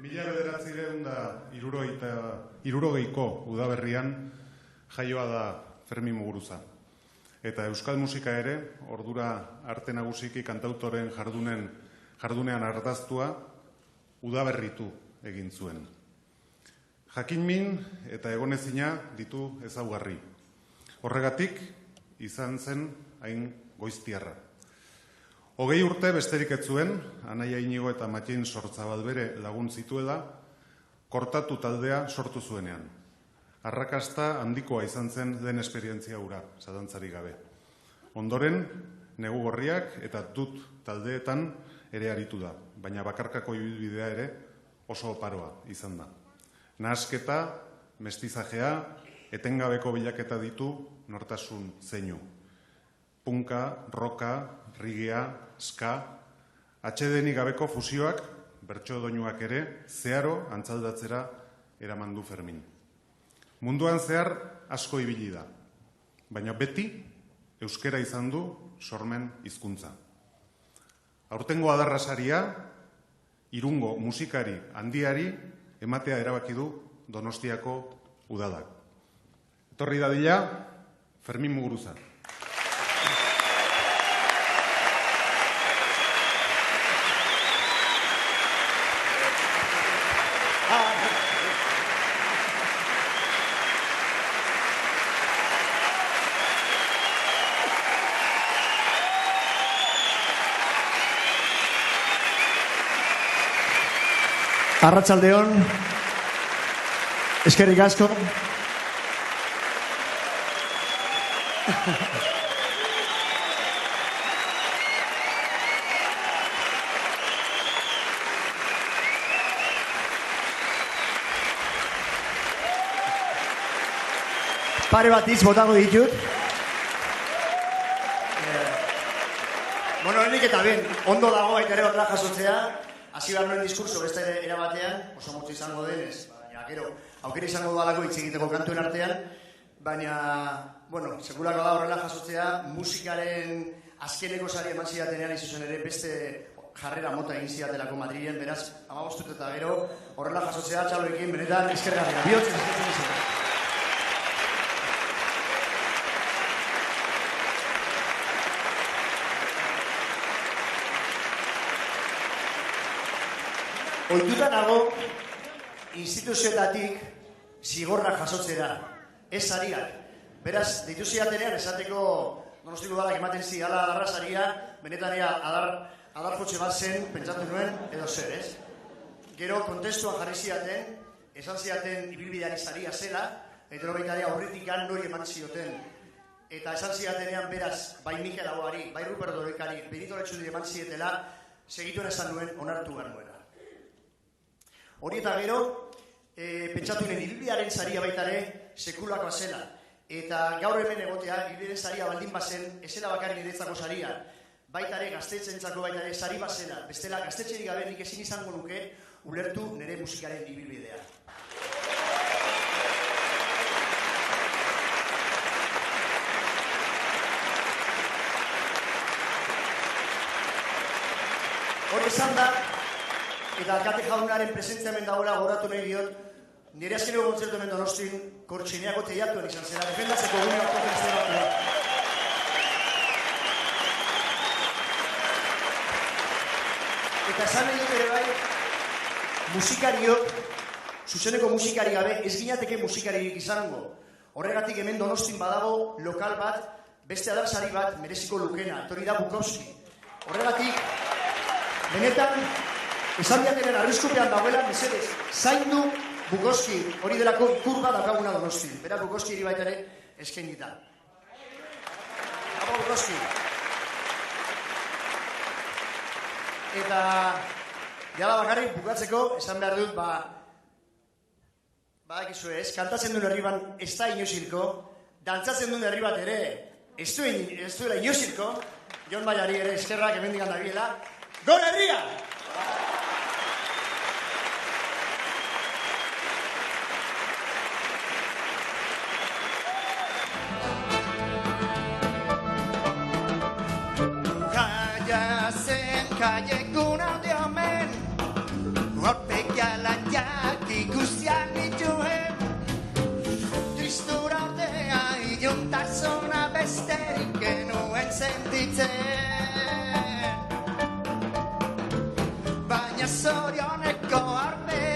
1960ko udaberrian jaioa da Fermin Muguruza. Eta euskal musika ere, ordura arte nagusiki kantautoren jardunean ardaztua, udaberritu egin zuen. Jakinmin eta egonezina ditu ezaugarri. Horregatik, izan zen hain goiztiarra. 20 urte besterik ez zuen, Anaia Inigo eta Matxin Sortzabal bere lagun zituela, kortatu taldea sortu zuenean. Arrakasta handikoa izan zen den esperientzia hura, zalantzari gabe. Ondoren, Negu Gorriak eta Dut taldeetan ere aritu da, baina bakarkako ibilbidea ere oso oparoa izan da. Nahasketa, mestizajea, etengabeko bilaketa ditu nortasun zeinu. Punka, roka, rigia, ska, atsedenik gabeko fusioak, bertso doinuak ere, zeharo antzaldatzera eraman du Fermin. Munduan zehar asko ibili da, baina beti euskera izan du sormen hizkuntza. Aurtengo adarrasaria, Irungo musikari handiari ematea erabaki du Donostiako udalak. Etorri dadila, Fermin Muguruza. Arratsaldeon, eskerrik asko. Pare bat hitz botako ditut. Bueno, henik eta ben, ondo dago baita ere horrela jasotzea. Hasi behar nuen diskurso beste era batean, oso motxo izango denez, baina gero, aukera izango dualako hitz egiteko kantuen artean, baina, bueno, sekulako da horrela jasotzea, musikaren azkeneko sari eman zidatenean izuzen ere beste jarrera mota egin zidatelako Madrilen, beraz, 15 urte eta gero, horrela jasotzea, txaloekin, benetan, eskergarria, bihotzen eskertzen izan. Ohituta nago, instituzioetatik zigorrak jasotzera, ez sariak. Beraz, deitu zidatenean esateko Donostiko udalak ematen zi, ala adarra saria, benetan ea adar jotxe bat zen, pentsatu nuen, edo zer, ez? Gero, kontestuan jarri zidaten, esan zidaten ibilbideari saria zela, eta baita ere aurritikan nori eman zioten. Eta esan zidatenean beraz, bai Mikel Aguari, bai Rupert Dorekari, Benito Letxundi eman zietela, segituen esan nuen, onartu behar nuena. Hori eta gero, pentsatu nuen, ibilbidearen saria baita ere sekulakoa zela. Eta gaur hemen egotea, ibilbidearen saria baldin bazen, ezela bakarrik niretzako saria. Baita ere, gaztetxentzako baita ere sari bazela. Bestela, gaztetxerik gabe nik ezin izango nuke ulertu nire musikaren ibilbidea. Hori esan da, eta alkate jaunaren presentzia hemen dagoela goratu nahi diot, nire azkeneko kontzertu hemen Donostin Kortxineako teiatuan izan zera, defendatzeko gune hartu zera. Eta esan nahi dut ere bai, musikariok, zuzeneko musikari gabe, ez ginateke musikaririk izango. Horregatik hemen Donostin badago lokal bat, beste adarsari bat mereziko lukena, etorri da Bukowski. Horregatik, benetan, esan diatenen arriskupean dagoela, mesedez, zaindu Bukowski, hori delako kurba daukaguna Donostin. Beraz, Bukowski hiri baita ere eskainita. Apo Bukowski. Eta, jala bakarrik bukatzeko, esan behar dut, badakizu ez, kantatzen duen herri bat ez da inoizilko, dantzatzen duen herri bat ere ez duela inoizilko, Jon Baiari ere eskerrak hemendik handabiela, Gol herria! Calle cuna de amén, golpe que a la barneko arme